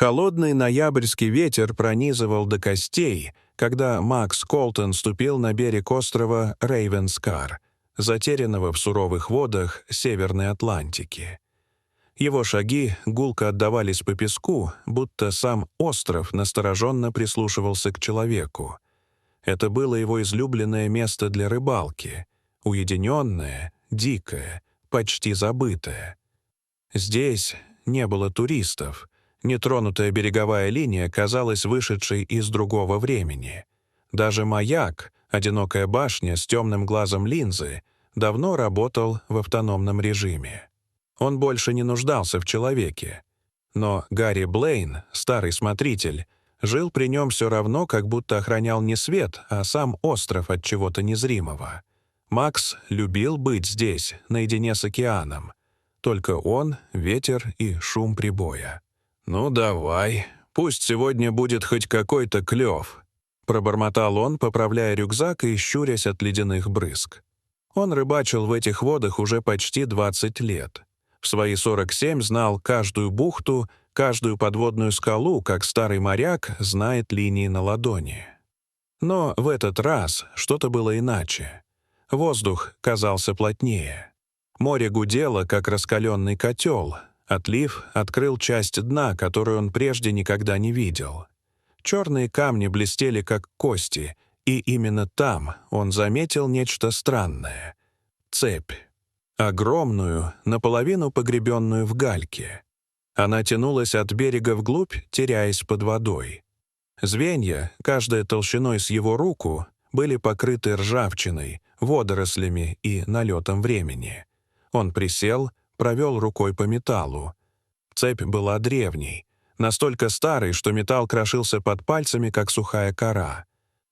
Холодный ноябрьский ветер пронизывал до костей, когда Макс Колтон ступил на берег острова Рейвенскар, затерянного в суровых водах Северной Атлантики. Его шаги гулко отдавались по песку, будто сам остров настороженно прислушивался к человеку. Это было его излюбленное место для рыбалки, уединенное, дикое, почти забытое. Здесь не было туристов. Нетронутая береговая линия казалась вышедшей из другого времени. Даже маяк, одинокая башня с темным глазом линзы, давно работал в автономном режиме. Он больше не нуждался в человеке. Но Гарри Блейн, старый смотритель, жил при нем все равно, как будто охранял не свет, а сам остров от чего-то незримого. Макс любил быть здесь, наедине с океаном. Только он, ветер и шум прибоя. «Ну давай, пусть сегодня будет хоть какой-то клёв», — пробормотал он, поправляя рюкзак и щурясь от ледяных брызг. Он рыбачил в этих водах уже почти 20 лет. В свои 47 знал каждую бухту, каждую подводную скалу, как старый моряк знает линии на ладони. Но в этот раз что-то было иначе. Воздух казался плотнее. Море гудело, как раскаленный котел. Отлив открыл часть дна, которую он прежде никогда не видел. Черные камни блестели, как кости, и именно там он заметил нечто странное — цепь. Огромную, наполовину погребенную в гальке. Она тянулась от берега вглубь, теряясь под водой. Звенья, каждая толщиной с его руку, были покрыты ржавчиной, водорослями и налетом времени. Он присел, провел рукой по металлу. Цепь была древней, настолько старой, что металл крошился под пальцами, как сухая кора.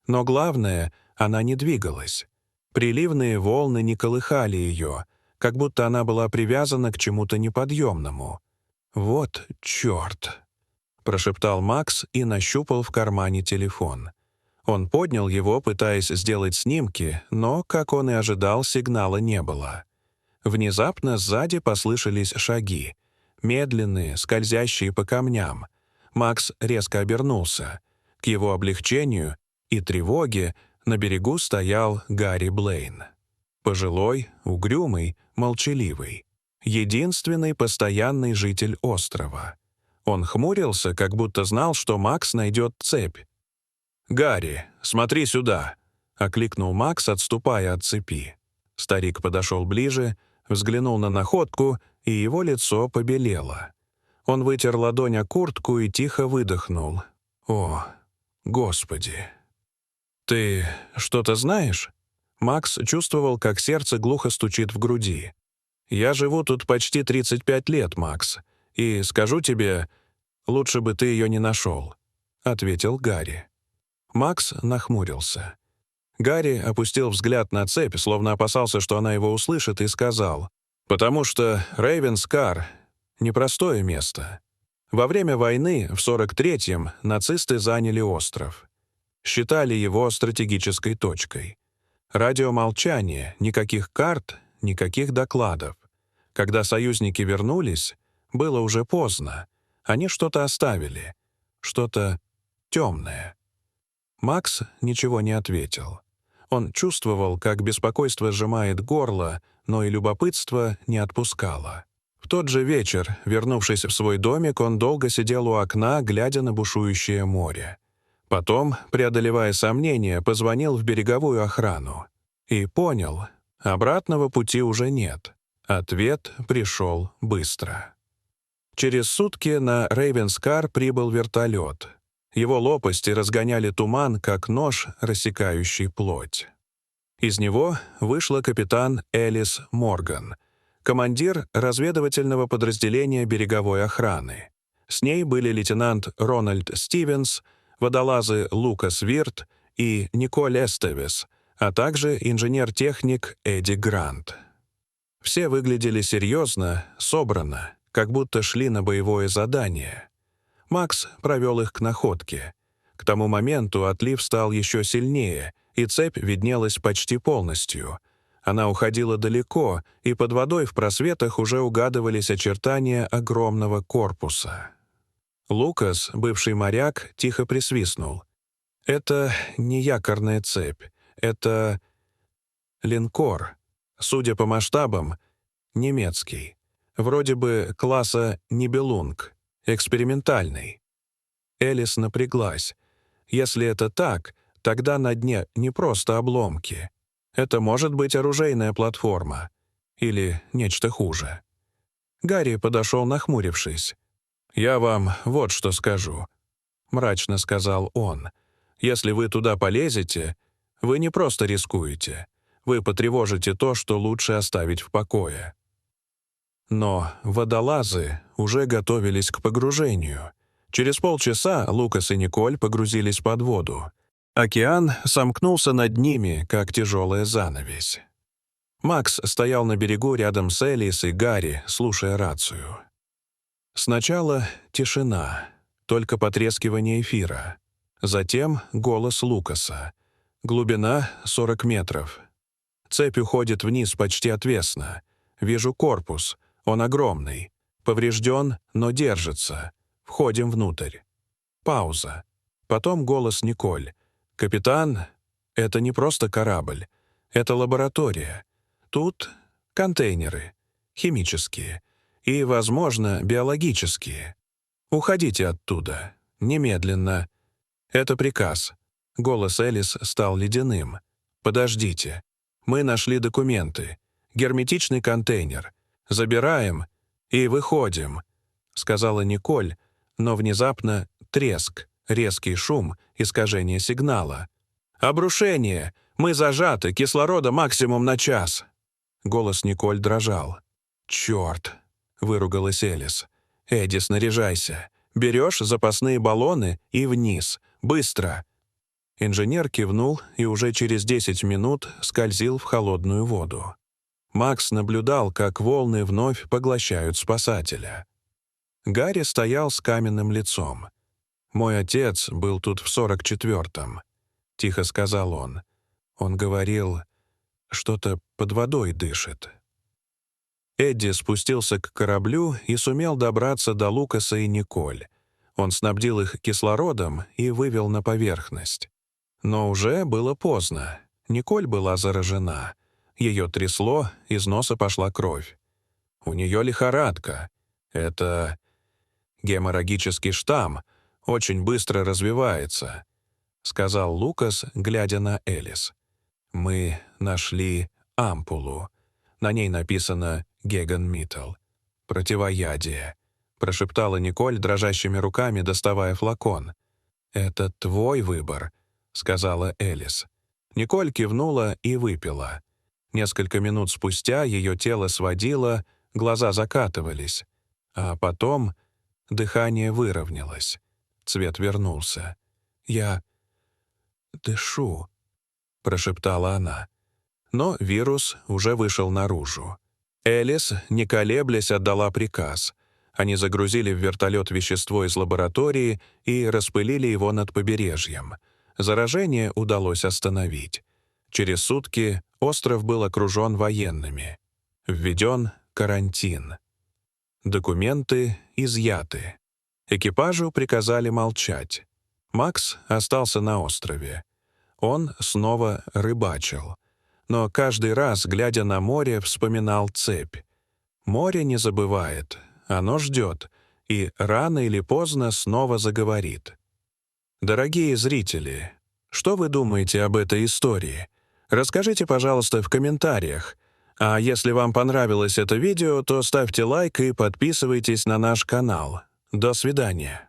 Но главное, она не двигалась. Приливные волны не колыхали ее, как будто она была привязана к чему-то неподъемному. «Вот черт!» — прошептал Макс и нащупал в кармане телефон. Он поднял его, пытаясь сделать снимки, но, как он и ожидал, сигнала не было. Внезапно сзади послышались шаги, медленные, скользящие по камням. Макс резко обернулся. К его облегчению и тревоге на берегу стоял Гарри Блейн. Пожилой, угрюмый, молчаливый. Единственный постоянный житель острова. Он хмурился, как будто знал, что Макс найдет цепь. «Гарри, смотри сюда!» — окликнул Макс, отступая от цепи. Старик подошел ближе, взглянул на находку, и его лицо побелело. Он вытер ладонь о куртку и тихо выдохнул. «О, Господи!» «Ты что-то знаешь?» Макс чувствовал, как сердце глухо стучит в груди. «Я живу тут почти 35 лет, Макс, и скажу тебе, лучше бы ты ее не нашел», — ответил Гарри. Макс нахмурился. Гарри опустил взгляд на цепь, словно опасался, что она его услышит, и сказал, «Потому что Рейвенскар — непростое место. Во время войны, в 43-м, нацисты заняли остров. Считали его стратегической точкой. Радиомолчание, никаких карт, никаких докладов. Когда союзники вернулись, было уже поздно. Они что-то оставили, что-то темное». Макс ничего не ответил. Он чувствовал, как беспокойство сжимает горло, но и любопытство не отпускало. В тот же вечер, вернувшись в свой домик, он долго сидел у окна, глядя на бушующее море. Потом, преодолевая сомнения, позвонил в береговую охрану. И понял, обратного пути уже нет. Ответ пришел быстро. Через сутки на Рейвенскар прибыл вертолет. Его лопасти разгоняли туман, как нож, рассекающий плоть. Из него вышла капитан Элис Морган, командир разведывательного подразделения береговой охраны. С ней были лейтенант Рональд Стивенс, водолазы Лукас Вирт и Николь Эстевес, а также инженер-техник Эдди Грант. Все выглядели серьезно, собранно, как будто шли на боевое задание. Макс провел их к находке. К тому моменту отлив стал еще сильнее, и цепь виднелась почти полностью. Она уходила далеко, и под водой в просветах уже угадывались очертания огромного корпуса. Лукас, бывший моряк, тихо присвистнул. «Это не якорная цепь. Это линкор. Судя по масштабам, немецкий. Вроде бы класса «Нибелунг». Экспериментальный». Элис напряглась. Если это так, тогда на дне не просто обломки. Это может быть оружейная платформа. Или нечто хуже. Гарри подошел, нахмурившись. «Я вам вот что скажу», — мрачно сказал он. «Если вы туда полезете, вы не просто рискуете. Вы потревожите то, что лучше оставить в покое». Но водолазы уже готовились к погружению. Через полчаса Лукас и Николь погрузились под воду. Океан сомкнулся над ними, как тяжелая занавесь. Макс стоял на берегу рядом с Элис и Гарри, слушая рацию. Сначала тишина, только потрескивание эфира. Затем голос Лукаса. Глубина 40 метров. Цепь уходит вниз почти отвесно. Вижу корпус, он огромный. Поврежден, но держится. Входим внутрь. Пауза. Потом голос Николь. «Капитан, это не просто корабль. Это лаборатория. Тут контейнеры. Химические. И, возможно, биологические. Уходите оттуда. Немедленно. Это приказ». Голос Элис стал ледяным. «Подождите. Мы нашли документы. Герметичный контейнер. Забираем и выходим», — сказала Николь, но внезапно треск, резкий шум, искажение сигнала. «Обрушение! Мы зажаты, кислорода максимум на час!» Голос Николь дрожал. «Черт!» — выругалась Элис. «Эдди, снаряжайся. Берешь запасные баллоны и вниз. Быстро!» Инженер кивнул и уже через 10 минут скользил в холодную воду. Макс наблюдал, как волны вновь поглощают спасателя. Гарри стоял с каменным лицом. «Мой отец был тут в 44-м», — тихо сказал он. Он говорил, что-то под водой дышит. Эдди спустился к кораблю и сумел добраться до Лукаса и Николь. Он снабдил их кислородом и вывел на поверхность. Но уже было поздно. Николь была заражена. Ее трясло, из носа пошла кровь. У нее лихорадка. Это геморрагический штамм, очень быстро развивается, сказал Лукас, глядя на Элис. Мы нашли ампулу. На ней написано «Гегенмиттел». «Противоядие», — прошептала Николь дрожащими руками, доставая флакон. «Это твой выбор», — сказала Элис. Николь кивнула и выпила. Несколько минут спустя ее тело сводило, глаза закатывались. А потом дыхание выровнялось. Цвет вернулся. «Я дышу», — прошептала она. Но вирус уже вышел наружу. Элис, не колеблясь, отдала приказ. Они загрузили в вертолет вещество из лаборатории и распылили его над побережьем. Заражение удалось остановить. Через сутки остров был окружен военными. Введен карантин. Документы изъяты. Экипажу приказали молчать. Макс остался на острове. Он снова рыбачил. Но каждый раз, глядя на море, вспоминал цепь. Море не забывает, оно ждет, и рано или поздно снова заговорит. Дорогие зрители, что вы думаете об этой истории? Расскажите, пожалуйста, в комментариях. А если вам понравилось это видео, то ставьте лайк и подписывайтесь на наш канал. До свидания.